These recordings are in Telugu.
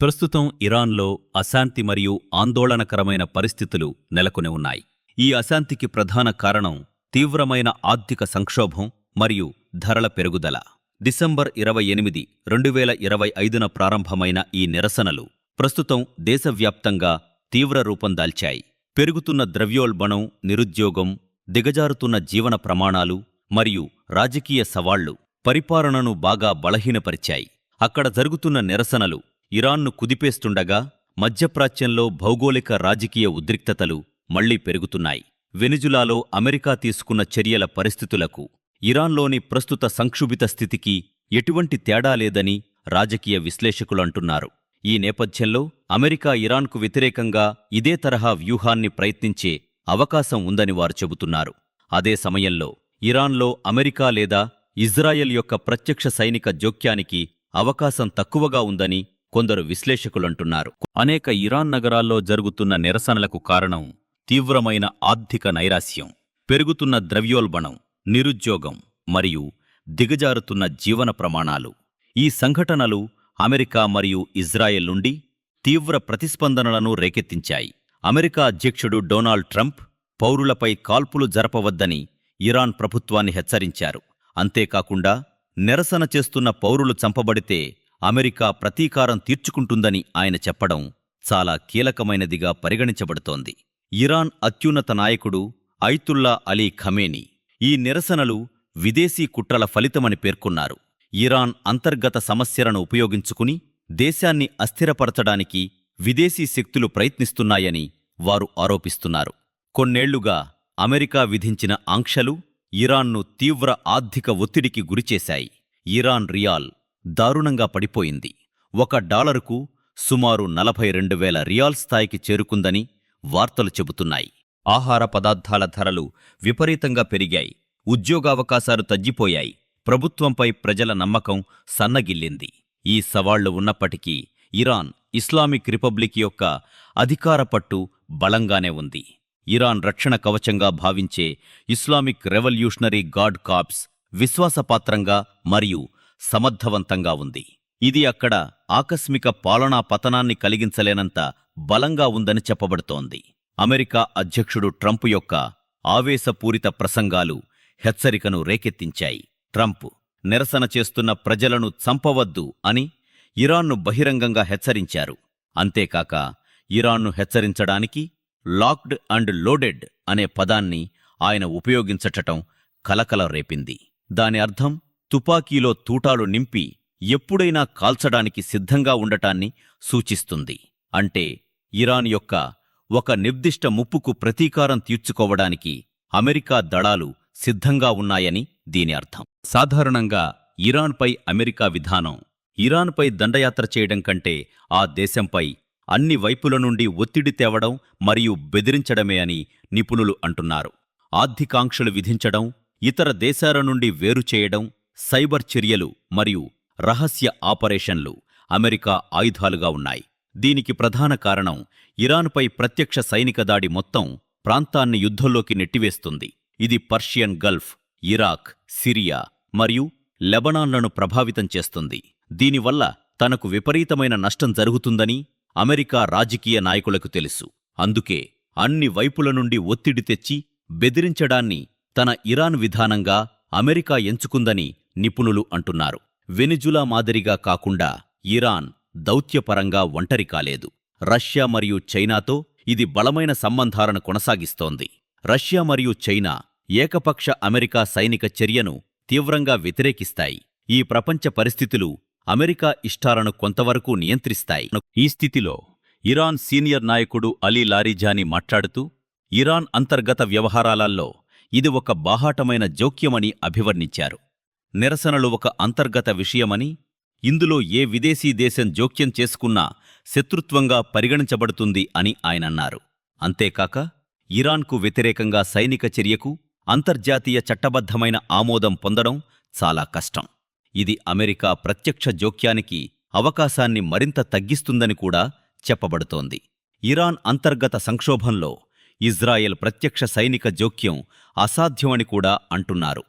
ప్రస్తుతం ఇరాన్లో అశాంతి మరియు ఆందోళనకరమైన పరిస్థితులు నెలకొని ఉన్నాయి. ఈ అశాంతికి ప్రధాన కారణం తీవ్రమైన ఆర్థిక సంక్షోభం మరియు ధరల పెరుగుదల. డిసెంబర్ 28, 2025న ప్రారంభమైన ఈ నిరసనలు ప్రస్తుతం దేశవ్యాప్తంగా తీవ్ర రూపం దాల్చాయి. పెరుగుతున్న ద్రవ్యోల్బణం, నిరుద్యోగం, దిగజారుతున్న జీవన ప్రమాణాలు మరియు రాజకీయ సవాళ్లు పరిపాలనను బాగా బలహీనపరిచాయి. అక్కడ జరుగుతున్న నిరసనలు ఇరాన్ను కుదిపేస్తుండగా మధ్యప్రాచ్యంలో భౌగోళిక రాజకీయ ఉద్రిక్తతలు మళ్లీ పెరుగుతున్నాయి. వెనిజులాలో అమెరికా తీసుకున్న చర్యల పరిస్థితులకు ఇరాన్లోని ప్రస్తుత సంక్షుభిత స్థితికి ఎటువంటి తేడా లేదని రాజకీయ విశ్లేషకులంటున్నారు. ఈ నేపథ్యంలో అమెరికా ఇరాన్కు వ్యతిరేకంగా ఇదే తరహా వ్యూహాన్ని ప్రయత్నించే అవకాశం ఉందని వారు చెబుతున్నారు. అదే సమయంలో ఇరాన్లో అమెరికా లేదా ఇజ్రాయెల్ యొక్క ప్రత్యక్ష సైనిక జోక్యానికి అవకాశం తక్కువగా ఉందని కొందరు విశ్లేషకులంటున్నారు. అనేక ఇరాన్ నగరాల్లో జరుగుతున్న నిరసనలకు కారణం తీవ్రమైన ఆర్థిక నైరాశ్యం, పెరుగుతున్న ద్రవ్యోల్బణం, నిరుద్యోగం మరియు దిగజారుతున్న జీవన ప్రమాణాలు. ఈ సంఘటనలు అమెరికా మరియు ఇజ్రాయెల్ నుండి తీవ్ర ప్రతిస్పందనలను రేకెత్తించాయి. అమెరికా అధ్యక్షుడు డొనాల్డ్ ట్రంప్ పౌరులపై కాల్పులు జరపవద్దని ఇరాన్ ప్రభుత్వాన్ని హెచ్చరించారు. అంతేకాకుండా నిరసన చేస్తున్న పౌరులు చంపబడితే అమెరికా ప్రతీకారం తీర్చుకుంటుందని ఆయన చెప్పడం చాలా కీలకమైనదిగా పరిగణించబడుతోంది. ఇరాన్ అత్యున్నత నాయకుడు అయతుల్లా అలీ ఖమేనీ ఈ నిరసనలు విదేశీ కుట్రల ఫలితమని పేర్కొన్నారు. ఇరాన్ అంతర్గత సమస్యలను ఉపయోగించుకుని దేశాన్ని అస్థిరపరచడానికి విదేశీ శక్తులు ప్రయత్నిస్తున్నాయని వారు ఆరోపిస్తున్నారు. కొన్నేళ్లుగా అమెరికా విధించిన ఆంక్షలు ఇరాన్ను తీవ్ర ఆర్థిక ఒత్తిడికి గురిచేశాయి. ఇరాన్ రియాల్ దారుణంగా పడిపోయింది. $1కు సుమారు 42,000 రియాల్ స్థాయికి చేరుకుందని వార్తలు చెబుతున్నాయి. ఆహార పదార్థాల ధరలు విపరీతంగా పెరిగాయి. ఉద్యోగావకాశాలు తగ్గిపోయాయి. ప్రభుత్వంపై ప్రజల నమ్మకం సన్నగిల్లింది. ఈ సవాళ్లు ఉన్నప్పటికీ ఇరాన్ ఇస్లామిక్ రిపబ్లిక్ యొక్క అధికార పట్టు బలంగానే ఉంది. ఇరాన్ రక్షణ కవచంగా భావించే ఇస్లామిక్ రెవల్యూషనరీ గార్డ్ కార్ప్స్ విశ్వాసపాత్రంగా మరియు సమర్థవంతంగా ఉంది. ఇది అక్కడ ఆకస్మిక పాలనా పతనాన్ని కలిగించలేనంత బలంగా ఉందని చెప్పబడుతోంది. అమెరికా అధ్యక్షుడు ట్రంప్ యొక్క ఆవేశపూరిత ప్రసంగాలు హెచ్చరికను రేకెత్తించాయి. ట్రంప్ నిరసన చేస్తున్న ప్రజలను చంపవద్దు అని ఇరాన్ను బహిరంగంగా హెచ్చరించారు. అంతేకాక ఇరాన్ను హెచ్చరించడానికి లాక్డ్ అండ్ లోడెడ్ అనే పదాన్ని ఆయన ఉపయోగించటం కలకల రేపింది. దాని అర్థం తుపాకీలో తూటాలు నింపి ఎప్పుడైనా కాల్చడానికి సిద్ధంగా ఉండటాన్ని సూచిస్తుంది. అంటే ఇరాన్ యొక్క ఒక నిర్దిష్ట ముప్పుకు ప్రతీకారం తీర్చుకోవడానికి అమెరికా దళాలు సిద్ధంగా ఉన్నాయని దీని అర్థం. సాధారణంగా ఇరాన్పై అమెరికా విధానం ఇరాన్పై దండయాత్ర చేయడం కంటే ఆ దేశంపై అన్ని వైపుల నుండి ఒత్తిడి తేవడం మరియు బెదిరించడమే అని నిపుణులు అంటున్నారు. ఆర్థికాంక్షలు విధించడం, ఇతర దేశాల నుండి వేరు చేయడం, సైబర్ చర్యలు మరియు రహస్య ఆపరేషన్లు అమెరికా ఆయుధాలుగా ఉన్నాయి. దీనికి ప్రధాన కారణం ఇరాన్పై ప్రత్యక్ష సైనిక దాడి మొత్తం ప్రాంతాన్ని యుద్ధంలోకి నెట్టివేస్తుంది. ఇది పర్షియన్ గల్ఫ్, ఇరాక్, సిరియా మరియు లెబనాన్లను ప్రభావితం చేస్తుంది. దీనివల్ల తనకు విపరీతమైన నష్టం జరుగుతుందని అమెరికా రాజకీయ నాయకులకు తెలుసు. అందుకే అన్ని వైపుల నుండి ఒత్తిడి తెచ్చి బెదిరించడాన్ని తన ఇరాన్ విధానంగా అమెరికా ఎంచుకుందని నిపుణులు అంటున్నారు. వెనిజులా మాదిరిగా కాకుండా ఇరాన్ దౌత్యపరంగా ఒంటరి కాలేదు. రష్యా మరియు చైనాతో ఇది బలమైన సంబంధాలను కొనసాగిస్తోంది. రష్యా మరియు చైనా ఏకపక్ష అమెరికా సైనిక చర్యను తీవ్రంగా వ్యతిరేకిస్తాయి. ఈ ప్రపంచ పరిస్థితులు అమెరికా ఇష్టాలను కొంతవరకు నియంత్రిస్తాయి. ఈ స్థితిలో ఇరాన్ సీనియర్ నాయకుడు అలీ లారిజానీ మాట్లాడుతూ ఇరాన్ అంతర్గత వ్యవహారాలలో ఇది ఒక బాహాటమైన జోక్యమని అభివర్ణించారు. నిరసనలు ఒక అంతర్గత విషయమని, ఇందులో ఏ విదేశీ దేశం జోక్యం చేసుకున్నా శత్రుత్వంగా పరిగణించబడుతుంది అని ఆయనన్నారు. అంతేకాక ఇరాన్కు వ్యతిరేకంగా సైనిక చర్యకు అంతర్జాతీయ చట్టబద్ధమైన ఆమోదం పొందడం చాలా కష్టం. ఇది అమెరికా ప్రత్యక్ష జోక్యానికి అవకాశాన్ని మరింత తగ్గిస్తుందని కూడా చెప్పబడుతోంది. ఇరాన్ అంతర్గత సంక్షోభంలో ఇజ్రాయెల్ ప్రత్యక్ష సైనిక జోక్యం అసాధ్యమని కూడా అంటున్నారు.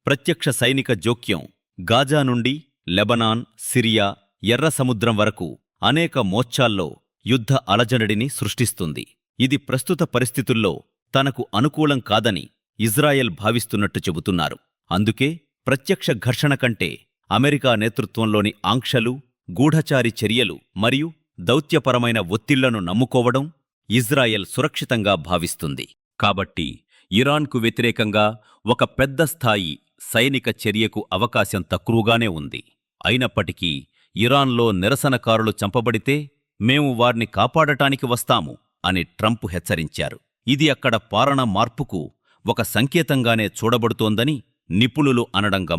ప్రత్యక్ష సైనిక జోక్యం గాజా నుండి లెబనాన్, సిరియా, ఎర్ర సముద్రం వరకు అనేక మోర్చాల్లో యుద్ధ అలజడిని సృష్టిస్తుంది. ఇది ప్రస్తుత పరిస్థితుల్లో తనకు అనుకూలం కాదని ఇజ్రాయెల్ భావిస్తున్నట్టు చెబుతున్నారు. అందుకే ప్రత్యక్ష ఘర్షణ కంటే అమెరికా నేతృత్వంలోని ఆంక్షలు, గూఢచారి చర్యలు మరియు దౌత్యపరమైన ఒత్తిళ్లను నమ్ముకోవడం ఇజ్రాయెల్ సురక్షితంగా భావిస్తుంది. కాబట్టి ఇరాన్కు వ్యతిరేకంగా ఒక పెద్ద స్థాయి సైనిక చర్యకు అవకాశం తక్కువగానే ఉంది. అయినప్పటికీ ఇరాన్లో నిరసనకారులు చంపబడితే మేము వారిని కాపాడటానికి వస్తాము అని ట్రంప్ హెచ్చరించారు. ఇది అక్కడ పాలన మార్పుకు ఒక సంకేతంగానే చూడబడుతోందని నిపుణులు అనడం